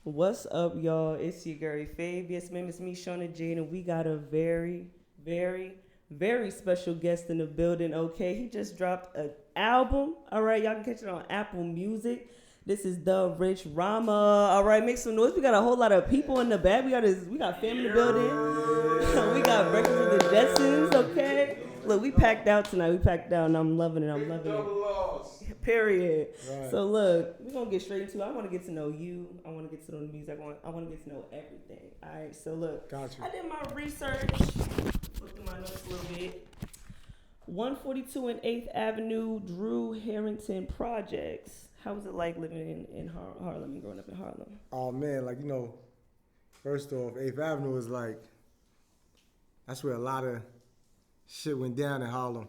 What's up, y'all? It's your girl Fave. Yes, ma'am, it's me, Shauna Jade, and we got a very special guest in the building. Okay, he just dropped an album. All right, y'all can catch it on Apple Music. This is the Rich Rama. All right, make some noise. We got a whole lot of people in the back. We got family in the building. We got breakfast with the Jetsons. Okay, look, we packed out tonight. We packed out, and I'm loving it. I'm loving it. Period. Right. So look, we're gonna get straight into it. I want to get to know you. I want to get to know the music. I want to get to know everything. All right. So look, Gotcha. I did my research. Looked at my notes a little bit. 142 and 8th Avenue, Drew Harrington Projects. How was it like living in Harlem and growing up in Harlem? Oh man, like first off, 8th Avenue is like that's where a lot of shit went down in Harlem,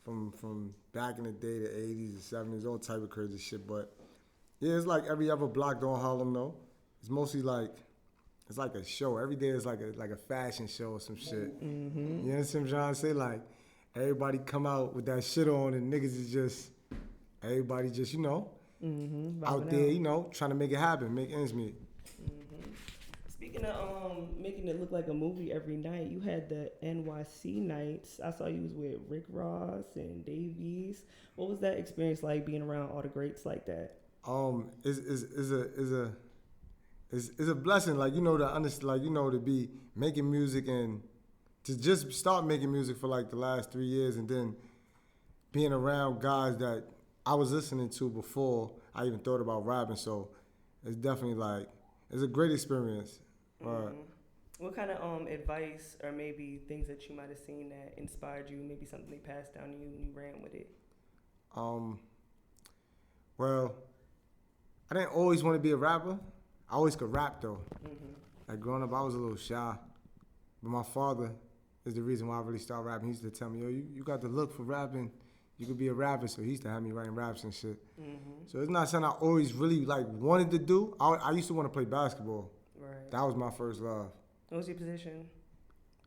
from back in the day, the 80s, the 70s, all type of crazy shit. But yeah, it's like every other block on Harlem though. It's mostly like it's like a show. Every day is like a fashion show or some shit. Mm-hmm. You know what I'm trying to say? Like everybody come out with that shit on, and niggas is just everybody just out there, trying to make it happen, make ends meet. Mm-hmm. Speaking of making it look like a movie every night, you had the NYC nights. I saw you was with Rick Ross and Davies. What was that experience like being around all the greats like that? Is a blessing, to be making music and to just start making music for like the last 3 years, and then being around guys that I was listening to before I even thought about rapping. So it's definitely like it's a great experience. Mm-hmm. What kind of advice or maybe things that you might have seen that inspired you? Maybe something they passed down to you and you ran with it. Well, I didn't always want to be a rapper. I always could rap though. Mm-hmm. Like growing up, I was a little shy, but my father is the reason why I really started rapping. He used to tell me, "Yo, you got the look for rapping. You could be a rapper." So he used to have me writing raps and shit. Mm-hmm. So it's not something I always really like wanted to do. I used to want to play basketball. Right. That was my first love. What was your position?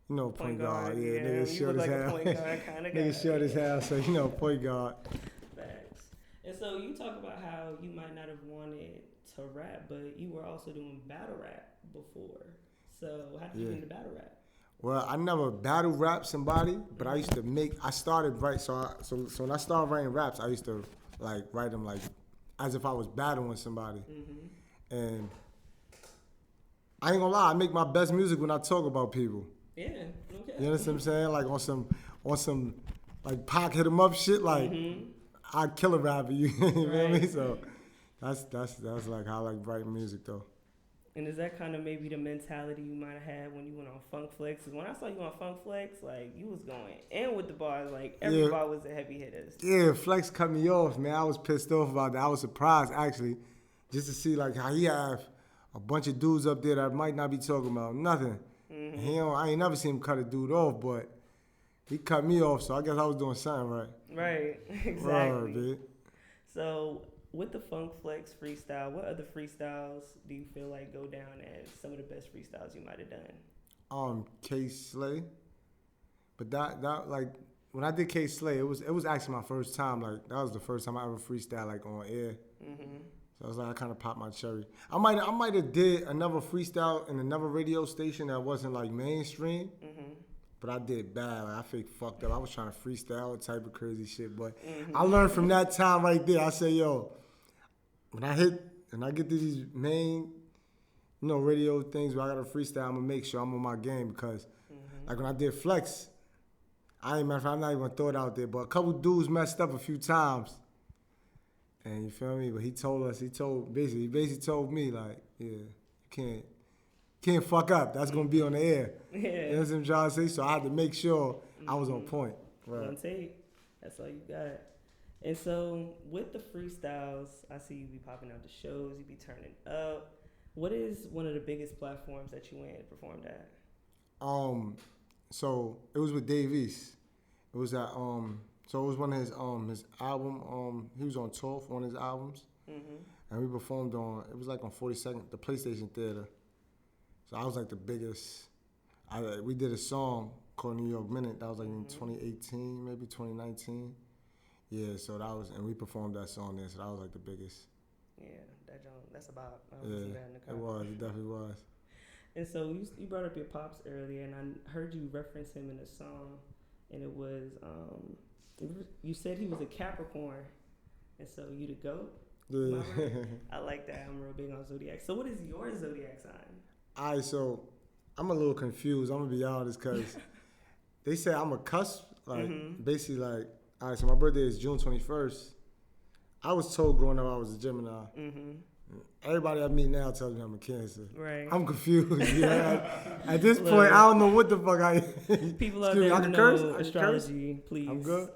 Point guard. Yeah, Yeah, nigga you short look as like hell. a point guard kind of guy. Nigga short as hell, so point guard. Facts. And so you talk about how you might not have wanted to rap, but you were also doing battle rap before. So how did you get into battle rap? Well, I never battle rap somebody, but I used to I started write. So when I started writing raps, I used to like write them like as if I was battling somebody. Mm-hmm. And I ain't gonna lie, I make my best music when I talk about people. Yeah. Okay. You understand what I'm saying? Like on some like Pac hit 'em up shit. Like I kill a rapper. You feel me? So that's like how I like writing music though. And is that kind of maybe the mentality you might have had when you went on Funk Flex? Because when I saw you on Funk Flex, like you was going in with the bars, like everybody was the heavy hitters. Yeah, Flex cut me off, man. I was pissed off about that. I was surprised actually, just to see like how he have a bunch of dudes up there that might not be talking about nothing. Mm-hmm. I ain't never seen him cut a dude off, but he cut me off, so I guess I was doing something right. Right, exactly. Right, so with the Funk Flex freestyle, what other freestyles do you feel like go down as some of the best freestyles you might have done? K Slay. But that like when I did K Slay, it was actually my first time. Like that was the first time I ever freestyle like on air. Mm-hmm. So I was like, I kind of popped my cherry. I might have did another freestyle in another radio station that wasn't like mainstream. Mm-hmm. But I did bad. Like, I fake fucked up. I was trying to freestyle all type of crazy shit. But I learned from that time right there. I say, yo, when I hit and I get to these main, radio things where I got to freestyle, I'm going to make sure I'm on my game because, like, when I did Flex, I'm not even throw it out there, but a couple dudes messed up a few times. And you feel me? But he basically told me, like, yeah, you can't fuck up. That's going to be on the air. Yeah. You know what I'm trying to say? So I had to make sure I was on point. Right. On tape. That's all you got. And so with the freestyles, I see you be popping out the shows, you be turning up. What is one of the biggest platforms that you went and performed at? So it was with Dave East. It was at so it was one of his album. He was on tour for one of his albums, and we performed it was like on 42nd, the PlayStation Theater. So I was like the biggest. We did a song called New York Minute. That was like in 2018, maybe 2019. Yeah, so that was, and we performed that song there. So that was like the biggest. Yeah, that's about. Yeah, it was. He definitely was. And so you brought up your pops earlier, and I heard you reference him in a song, and it was you said he was a Capricorn, and so you the goat. Yeah. I like that. I'm real big on zodiac. So what is your zodiac sign? Alright, so I'm a little confused. I'm gonna be honest, cause they say I'm a cusp, like basically like. Alright, so my birthday is June 21st. I was told growing up I was a Gemini. Mm-hmm. Everybody I meet now tells me I'm a Cancer. Right. I'm confused. Yeah. At this point, I don't know what the fuck I am. People out there who know astrology, please. I'm good.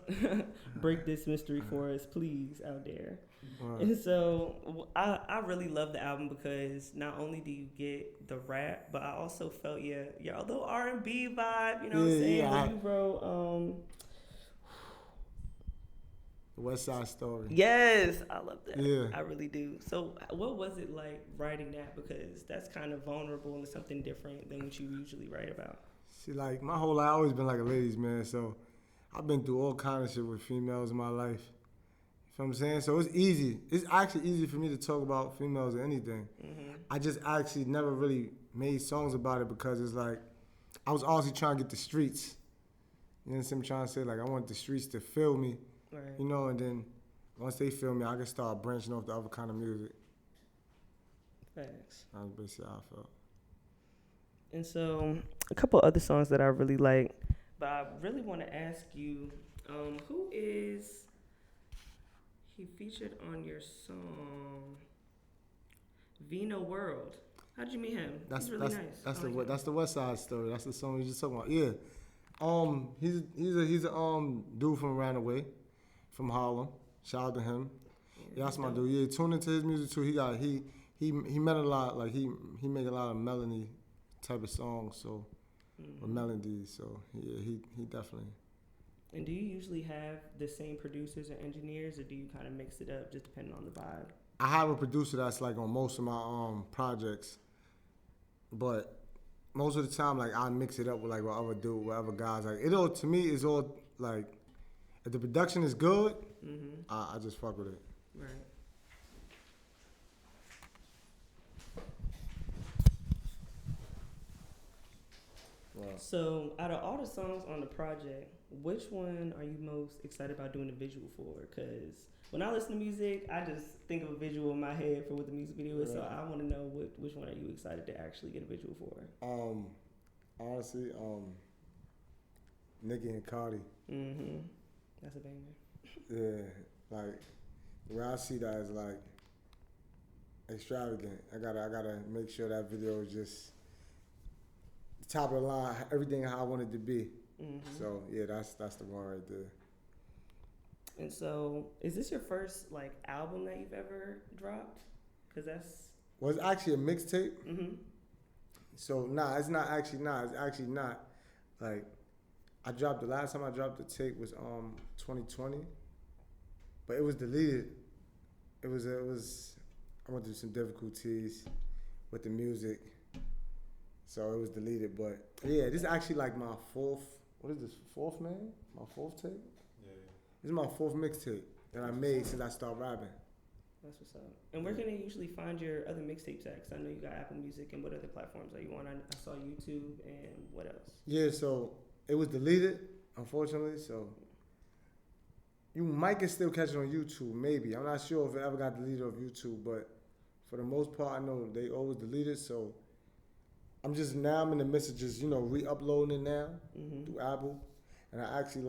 Break this mystery for us, please, out there. Right. And so I really love the album because not only do you get the rap, but I also felt your little R&B vibe. You know what I'm saying? Yeah, you wrote West Side Story. Yes, I love that. Yeah. I really do. So what was it like writing that? Because that's kind of vulnerable and something different than what you usually write about. See, like, my whole life, I always been like a ladies' man, so I've been through all kind of shit with females in my life. You know what I'm saying? So it's easy. It's actually easy for me to talk about females or anything. Mm-hmm. I just actually never really made songs about it because it's like, I was honestly trying to get the streets. You know what I'm trying to say? Like, I want the streets to feel me. Right. You know, and then once they feel me, I can start branching off the other kind of music. Thanks. That's basically how I felt. And so, a couple other songs that I really like, but I really want to ask you, who is he featured on your song, Vino World? How did you meet him? He's really nice. That's the West Side Story. That's the song we just talking about. Yeah. He's a dude from around the way. From Harlem, shout out to him. Yeah, that's my dude. Yeah, tune into his music too. He met a lot. Like he make a lot of melody type of songs. So or melodies. So yeah, he definitely. And do you usually have the same producers or engineers, or do you kind of mix it up just depending on the vibe? I have a producer that's like on most of my projects, but most of the time like I mix it up with like with other guys. Like it all to me is all like. If the production is good, I just fuck with it. Right. Wow. So, out of all the songs on the project, which one are you most excited about doing a visual for? Because when I listen to music, I just think of a visual in my head for what the music video is. Right. So, I want to know which one are you excited to actually get a visual for? Honestly, Nicki and Cardi. Mm-hmm. That's a banger. Yeah, like the way I see that is like extravagant. I gotta make sure that video is just the top of the line, everything how I want it to be. Mm-hmm. So yeah, that's the one right there. And so, is this your first like album that you've ever dropped? Cause it's actually a mixtape. Mm-hmm. So it's actually not. Like the last time I dropped the tape was 2020, but it was deleted. It was I went through some difficulties with the music, so it was deleted. But yeah, this is actually like my fourth. What is this? Fourth, man? My fourth tape. Yeah. This is my fourth mixtape that I made since I started rapping. That's what's up. And where can they usually find your other mixtapes at? Because I know you got Apple Music, and what other platforms are you on? I saw YouTube, and what else? Yeah, so it was deleted, unfortunately, so you might can still catch it on YouTube, maybe. I'm not sure if it ever got deleted off YouTube, but for the most part, I know they always delete it, so I'm in the midst of just, re-uploading it now through Apple. And I actually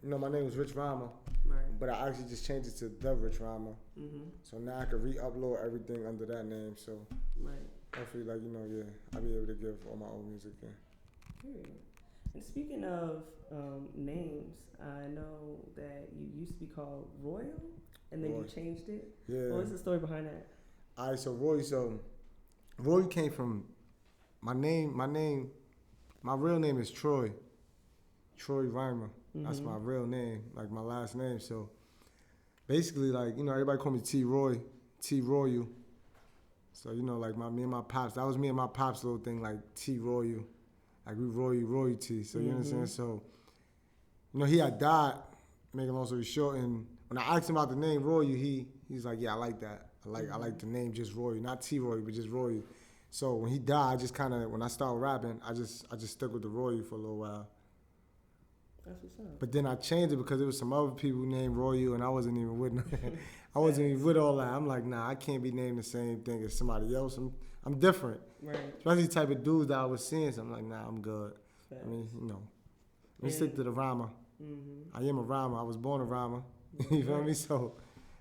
my name was Rich Rama, right. But I actually just changed it to The Rich Rama. Mm-hmm. So now I can re-upload everything under that name, so right. Hopefully, I'll be able to give all my own music there. Period. And speaking of names, I know that you used to be called Royal, and then you changed it. Yeah. What's the story behind that? All right, so Roy came from my real name is Troy Reimer. Mm-hmm. That's my real name, like my last name. So basically, everybody call me T Royal. So me and my pops. That was me and my pops' little thing, like T Royal. Like we royalty, so you understand? So, he had died, make a long story short, and when I asked him about the name Royal, he's like, yeah, I like that. I like the name just Royal, not T Royal, but just Royal. So when he died, I just kind of, when I started rapping, I just stuck with the Royal for a little while. That's what's up. But then I changed it because there was some other people named Royal, and I wasn't even with them. I wasn't even with all that. I'm like, nah, I can't be named the same thing as somebody else. I'm different. Right. Especially the type of dudes that I was seeing. So I'm like, nah, I'm good. Facts. I mean, let me stick to the rhymer. Mm-hmm. I am a rhymer. I was born a rhymer. You feel me? So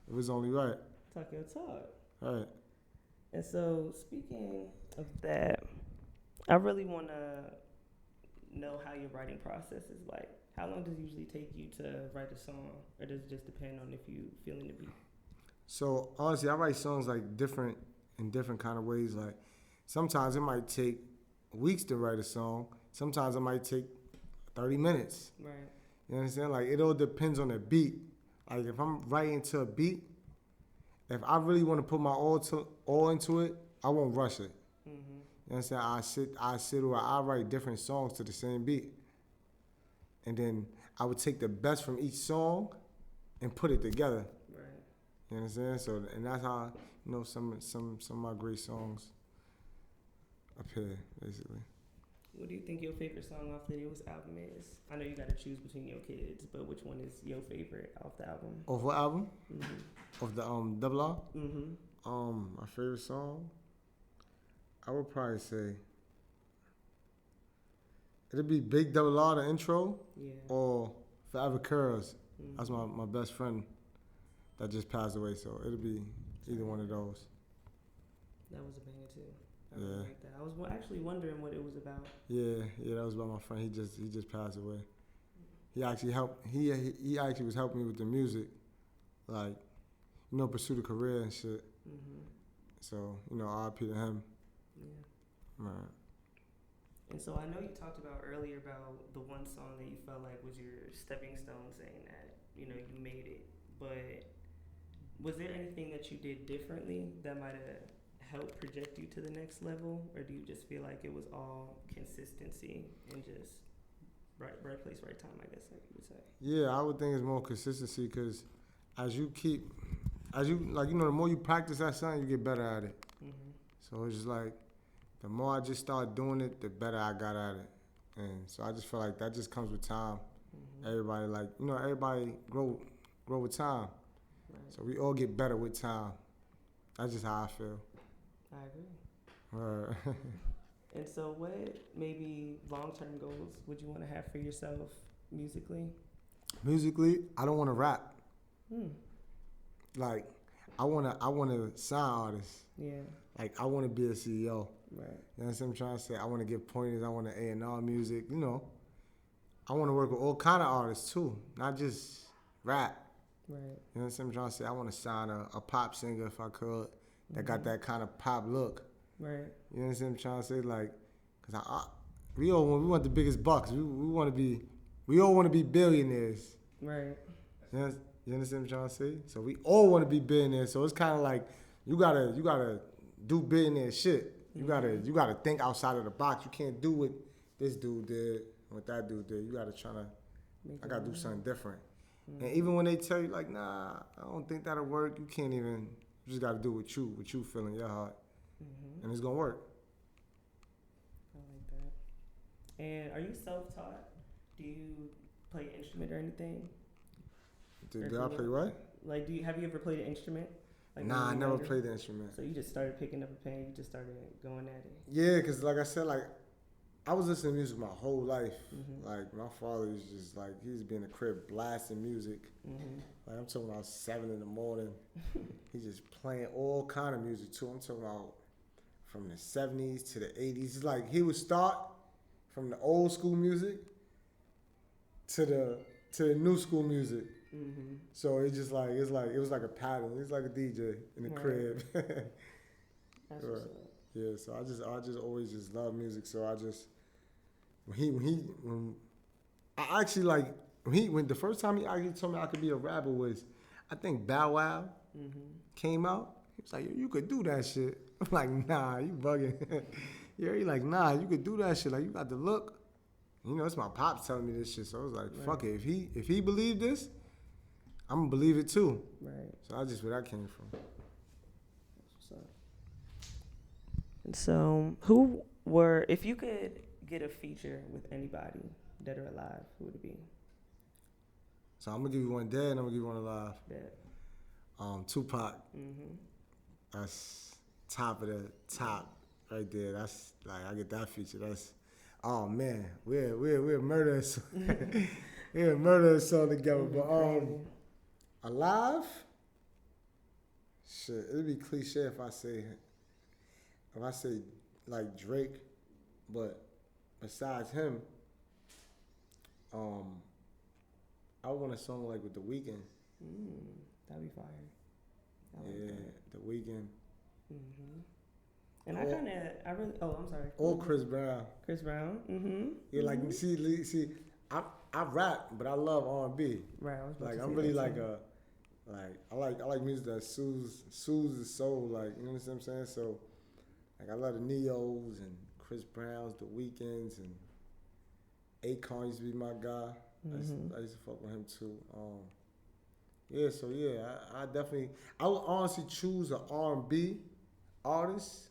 it was only right. Talk your talk. All right. And so, speaking of that, I really want to know how your writing process is like. How long does it usually take you to write a song, or does it just depend on if you feeling the beat? So honestly, I write songs like in different kind of ways. Like sometimes it might take weeks to write a song. Sometimes it might take 30 minutes. Right. You understand? Like it all depends on the beat. Like if I'm writing to a beat, if I really want to put my all into it, I won't rush it. Mm-hmm. You understand? I sit or I write different songs to the same beat. And then I would take the best from each song and put it together. Right. You understand? So, and that's how some of my great songs appear, basically. What do you think your favorite song off the newest album is? I know you got to choose between your kids, but which one is your favorite off the album? Off what album? Mm-hmm. Of the Double R? Mm-hmm. My favorite song, I would probably say it'd be Big Double R, the intro, Yeah. or Forever Curls. Mm-hmm. That's my best friend that just passed away, so it'll be either one of those. That was a banger too. I Yeah. really like that. I was actually wondering what it was about. Yeah, that was about my friend. He just passed away. He actually helped. He actually was helping me with the music, like pursue the career and shit. Mm-hmm. So R.I.P. to him. Yeah. Right. And so I know you talked about earlier about the one song that you felt like was your stepping stone, saying that you made it. But was there anything that you did differently that might have helped project you to the next level, or do you just feel like it was all consistency and just right place, right time? I guess like you would say. Yeah, I would think it's more consistency because the more you practice that something, you get better at it. Mm-hmm. So it's just like the more I just start doing it, the better I got at it. And so I just feel like that just comes with time. Mm-hmm. Everybody everybody grow with time. Right. So we all get better with time. That's just how I feel. I agree. Right. And so what maybe long-term goals would you want to have for yourself musically? Musically, I don't want to rap. Hmm. Like, I wanna sign artists. Yeah. Like, I want to be a CEO. Right. You know what I'm trying to say? I want to give pointers. I want to A&R music. I want to work with all kind of artists too, not just rap. Right. You know what I'm trying to say? I want to sign a pop singer if I could that got that kind of pop look. Right. You know what I'm trying to say? Like, cause we want the biggest bucks. We all want to be billionaires. Right. You understand what I'm trying to say? So we all want to be billionaires. So it's kind of like you gotta do billionaire shit. You gotta think outside of the box. You can't do what this dude did, what that dude did. You gotta I gotta do something different. Mm-hmm. And even when they tell you like, nah, I don't think that'll work, you can't even. You just gotta do what you feel in your heart, and it's gonna work. I like that. And are you self-taught? Do you play an instrument or anything? Did I play what? Like, have you ever played an instrument? Like nah, I never played the instrument. So you just started picking up a pen, you just started going at it? Yeah, because like I said, like, I was listening to music my whole life. Mm-hmm. Like, my father was just like, he used to be in the crib blasting music. Mm-hmm. Like, I'm talking about 7 in the morning. He's just playing all kind of music too. I'm talking about from the 70s to the 80s. It's like he would start from the old school music to the new school music. Mm-hmm. So it was like a pattern. It's like a DJ in the crib. That's what's up. Yeah, so I just always just love music. So I just when the first time he actually told me I could be a rapper was, I think Bow Wow came out. He was like, yo, you could do that shit. I'm like, nah, you bugging. Yeah, he like, nah, you could do that shit. Like, you got the look. It's my pops telling me this shit. So I was like, fuck it. If he believed this, I'm gonna believe it too. Right. So that's just where that came from. That's what's up. And so, if you could get a feature with anybody, dead or alive, who would it be? So I'm gonna give you one dead and I'm gonna give you one alive. Dead. Tupac. Mm-hmm. That's top of the top right there. That's like I get that feature. That's oh man, we're murderous. We're murderous song together. But alive, shit, it'd be cliche if I say like Drake, but besides him, I want a song like with The Weeknd. That'd be fire. The Weeknd. And I'm sorry. Or Chris Brown. Chris Brown. Mm-hmm. Yeah, like see, I rap, but I love R&B. Right. Like I'm really like I like music that soothes the soul. Like you know what I'm saying. So like I love the Neos and Chris Browns, The Weeknds, and Akon used to be my guy. I used to fuck with him too. I would honestly choose an R&B artist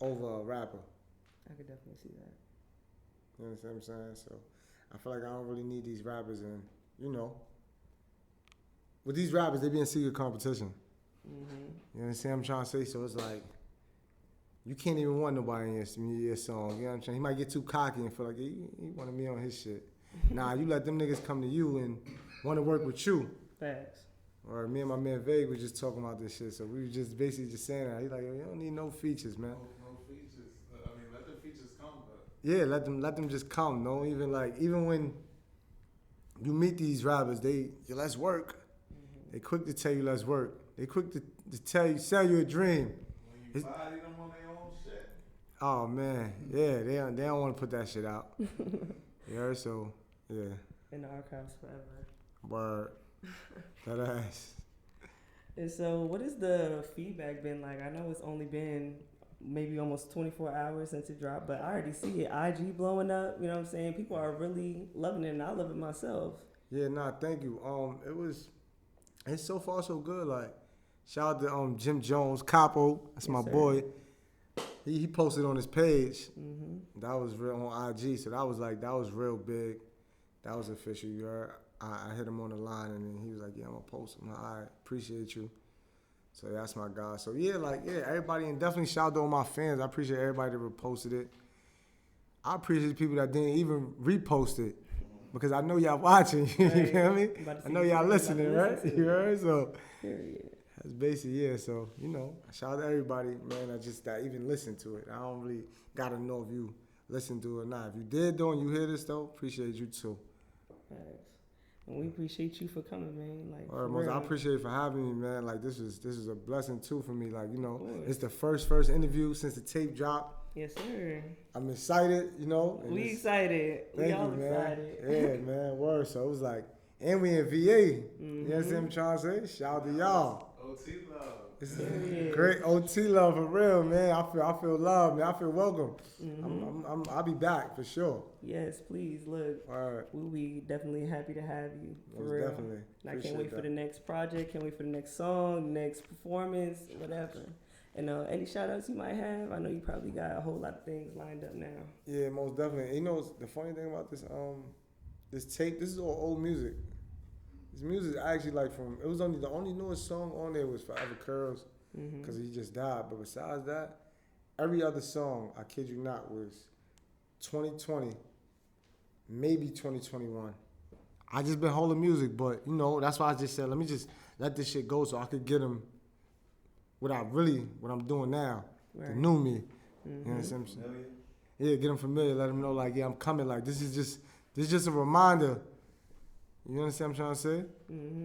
over a rapper. I could definitely see that. You know what I'm saying? So I feel like I don't really need these rappers, and you know, with these rappers, they be in secret competition. You understand what I'm trying to say? So it's like you can't even want nobody in your song. You know what I'm saying? He might get too cocky and feel like he wanted me on his shit. Nah, you let them niggas come to you and want to work with you. Facts. Or me and my man Vague were just talking about this shit, so we were just basically just saying that. He's like, yo, you don't need no features, man. No features. I mean, let the features come, but yeah, let them just come. No, even when you meet these rappers, let's work. They quick to tell you let's work. They quick to sell you a dream. When you body them on their own shit. Oh man, yeah, they don't want to put that shit out. Yeah, so yeah. In the archives forever. Word. That ass. And so, what has the feedback been like? I know it's only been maybe almost 24 hours since it dropped, but I already see it. IG blowing up. You know what I'm saying? People are really loving it, and I love it myself. Yeah, nah, thank you. It's so far so good. Like, shout out to Jim Jones, Capo. That's Yes, my sir. boy. He posted on his page. That was real on IG. So that was real big. That was official. You heard? I hit him on the line and then he was like, yeah, I'm gonna post him. I appreciate you. So that's my guy. So everybody, and definitely shout out to all my fans. I appreciate everybody that reposted it. I appreciate people that didn't even repost it because I know y'all watching. You Right. feel me? I know y'all listening, right? Listen to You heard? So Period. that's basically So shout out to everybody, man. That even listen to it. I don't really gotta know if you listen to it or not. If you did though and you hear this though, appreciate you too. Facts. And we appreciate you for coming, man. Like, All right, for Moses, I real. appreciate you for having me, man. Like this is a blessing too for me. Like course. it's the first interview since the tape dropped. Yes, sir. I'm excited, and We it's- excited. Thank We all you, man. excited. Yeah, man. Word. So it was like, and we in VA. You know what I'm trying to say? Shout out to y'all. OT love. This Yeah. is great OT love for real, man. I feel love, man. I feel welcome. I'll be back for sure. Yes, please. Look, All right. we'll be definitely happy to have you. For Most real. definitely. And I can't Appreciate wait for that. the next project. Can't wait for the next song, next performance, whatever. And any shout outs you might have? I know you probably got a whole lot of things lined up now. Yeah, most definitely. You know, the funny thing about this tape, this is all old music. This music is actually like the only newest song on there was Forever Curls because he just died. But besides that, every other song, I kid you not, was 2020, maybe 2021. I just been holding music, but that's why I just said, let me just let this shit go so I could get him what I'm doing now, Right. the new me. You know what I'm saying? Familiar? Yeah, get them familiar, let them know like, yeah, I'm coming. Like this is just a reminder. You understand what I'm trying to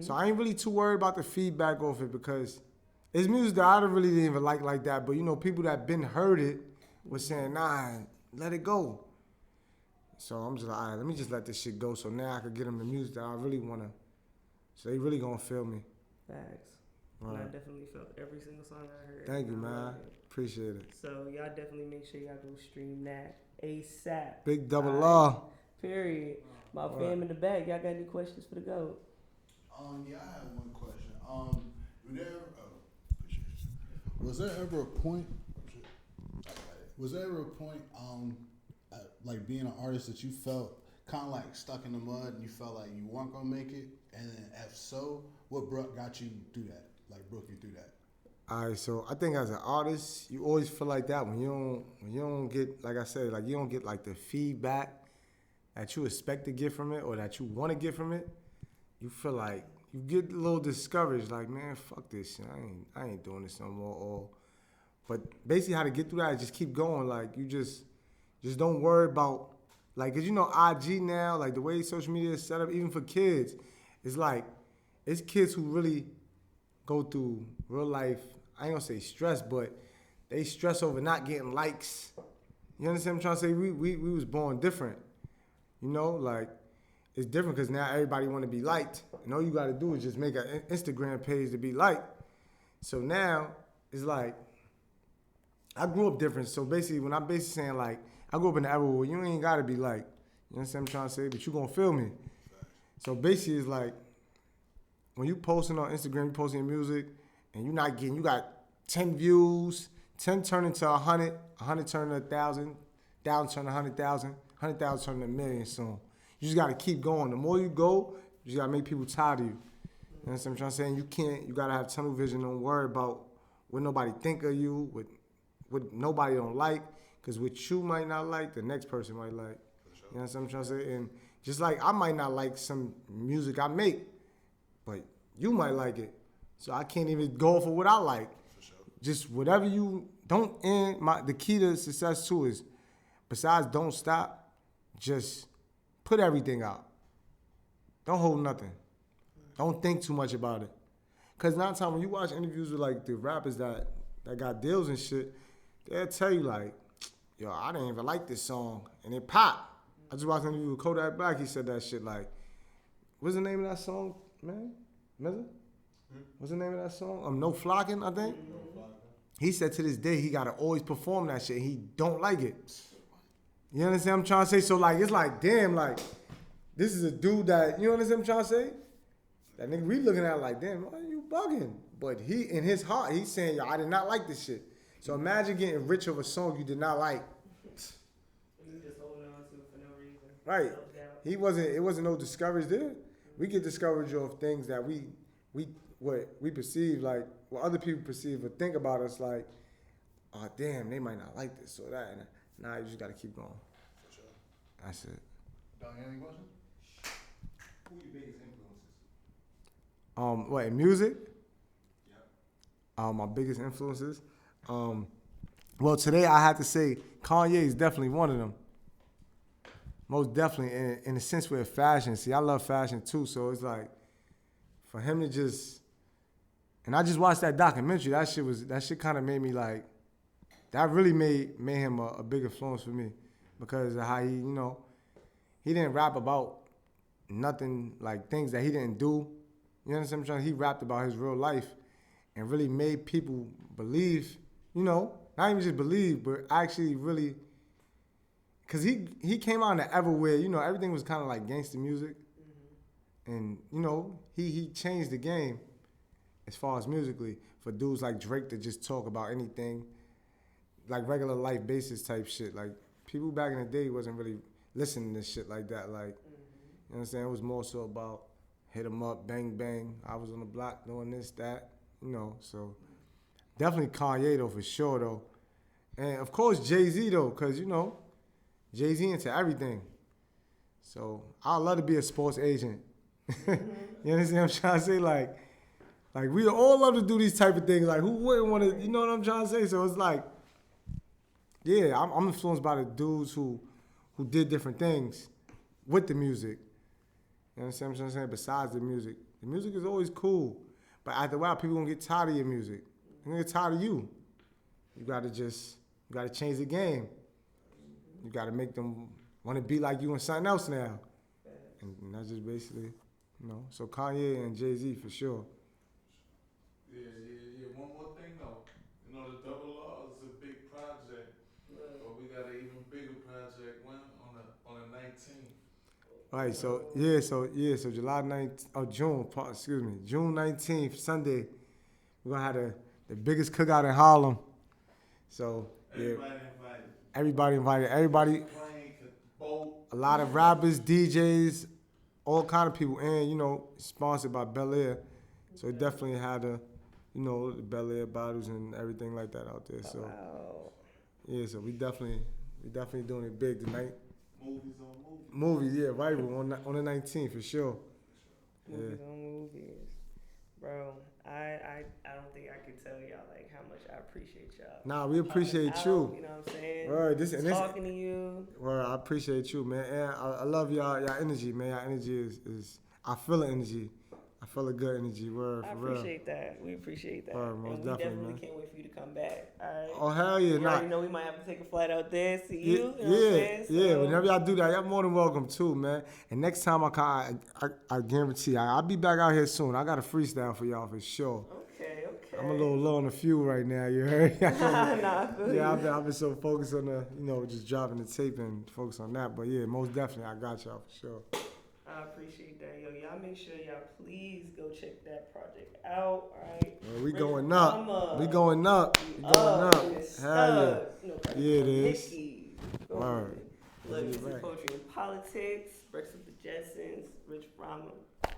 say? So I ain't really too worried about the feedback off it because it's music that I really didn't even like that. But people that been heard it was saying, nah, let it go. So I'm just like, all right, let me just let this shit go. So now I can get them the music that I really wanna. So they really gonna feel me. Facts. All And I right. definitely felt every single song I heard. Thank you, I man. love it. Appreciate it. So y'all definitely make sure y'all go stream that ASAP. Big double All right. law. Period. My All fam in the back, y'all got any questions for the GOAT? Yeah, I have one question. Was there ever a point? I Was there ever a point, like being an artist that you felt kind of like stuck in the mud and you felt like you weren't gonna make it? And then if so, what got you through that? Like broke you through that? All right, so I think as an artist, you always feel like that when you don't get, like I said, like you don't get like the feedback that you expect to get from it or that you want to get from it. You feel like you get a little discouraged, like, man, fuck this shit. I ain't doing this no more. But basically, how to get through that is just keep going. Like you just don't worry about, like, 'cause you know IG now, like the way social media is set up, even for kids, it's like it's kids who really go through real life. I ain't gonna say stress, but they stress over not getting likes. You understand what I'm trying to say? We was born different. You know, like it's different because now everybody want to be liked, and all you got to do is just make an Instagram page to be liked. So now it's like I grew up different. So basically, when I'm basically saying like I grew up in the era where you ain't got to be liked. You understand what I'm trying to say? But you gonna feel me. So basically, it's like when you posting on Instagram, you posting your music, and you're not getting, you got 10 views, 10 turn into 100, 100 turn to 1,000, 1,000 turn to 100,000, 100,000 turn to 1,000,000 soon. You just gotta keep going. The more you go, you just gotta make people tired of you. You know what I'm trying to say? You gotta have tunnel vision. Don't worry about what nobody think of you, what nobody don't like, because what you might not like, the next person might like. You know what I'm trying to say? And just like I might not like some music I make, but you might like it. So I can't even go for what I like. Just whatever you don't end. The key to success too is, besides don't stop, just put everything out. Don't hold nothing. Don't think too much about it. Cause 9 times when you watch interviews with like the rappers that got deals and shit, they'll tell you like, yo, I didn't even like this song, and it popped. I just watched an interview with Kodak Black. He said that shit like, what's the name of that song, man? Miller? What's the name of that song? No Flocking, I think. No Flocking. He said to this day he gotta always perform that shit. He don't like it. You understand what I'm trying to say? So like it's like damn, like this is a dude that you understand what I'm trying to say? That nigga we looking at like damn, why are you bugging? But he in his heart he's saying yo, I did not like this shit. So imagine getting rich of a song you did not like. You just holding on to it for no reason. Right. Self-doubt. It wasn't no discouraged there. We get discouraged of things that we perceive, like what other people perceive or think about us, like, oh damn, they might not like this or that. And nah, you just gotta keep going. For sure. That's it. Don, you have any questions? Who your biggest influences? What in music? Yep. My biggest influences. Well, today I have to say Kanye is definitely one of them. Most definitely, in the sense with fashion. See, I love fashion too, so it's like for him to just, and I just watched that documentary. That shit kind of made me like, that really made him a big influence for me because of how he, you know, he didn't rap about nothing like things that he didn't do. You understand what I'm saying? He rapped about his real life and really made people believe, you know, not even just believe, but actually really. Cause he came out in the era where, you know, everything was kind of like gangster music, and you know he changed the game as far as musically for dudes like Drake to just talk about anything, like regular life basis type shit. Like people back in the day wasn't really listening to shit like that. Like you know what I'm saying? It was more so about hit 'em up, bang bang. I was on the block doing this that, you know. So definitely Kanye though for sure though, and of course Jay-Z though, cause you know. Jay-Z into everything. So I'd love to be a sports agent. You understand what I'm trying to say? Like we all love to do these type of things. Like who wouldn't want to, you know what I'm trying to say? So it's like, yeah, I'm influenced by the dudes who did different things with the music. You understand what I'm saying? Besides the music is always cool. But after a while, people gonna get tired of your music. They're gonna get tired of you. You gotta change the game. You got to make them want to be like you and something else now. And that's just basically, you know. So Kanye and Jay-Z for sure. Yeah. One more thing though. You know, the Double Law is a big project, but we got an even bigger project. When on the 19th. Right. So July 19th, June 19th, Sunday, we're gonna have the biggest cookout in Harlem. So yeah. Everybody invited. Everybody invited. Everybody. Plane, could boat. A lot of rappers, DJs, all kind of people, and sponsored by Bel Air. So it definitely had the Bel Air bottles and everything like that out there. So Wow. yeah, so we definitely doing it big tonight. Movies on movies. Movies, yeah, right, on the 19th for sure. Movies on movies. Bro, I don't think I can tell y'all like how much I appreciate y'all. Nah, we appreciate Coming you. out, you know what I'm saying? Word, Talking to you. Well, I appreciate you, man. And I love y'all energy, man. Y'all energy is I feel the energy. I feel a good energy. Word, I for real. appreciate that. We appreciate that. Word, most and we definitely, man. can't wait for you to come back. All right. Oh, hell yeah. You already know we might have to take a flight out there, see you. Yeah, You know what I'm saying? yeah. So, Whenever y'all do that, y'all more than welcome too, man. And next time I guarantee I'll be back out here soon. I got a freestyle for y'all for sure. Okay. I'm a little low on the fuel right now. You heard? Nah, I feel you. Yeah, I've been so focused on the just dropping the tape and focus on that. But yeah, most definitely, I got y'all for sure. I appreciate that, yo. Y'all make sure y'all please go check that project out, all right? Well, we Rich going up. Mama. We going up. We going up. And it's Hell yeah. studs. Yeah, it is. Nikki. Word. Look, You're this is right. Poetry and Politics. Breakfast with the Jetsons. Rich Rama.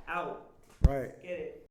Out. Right. Get it.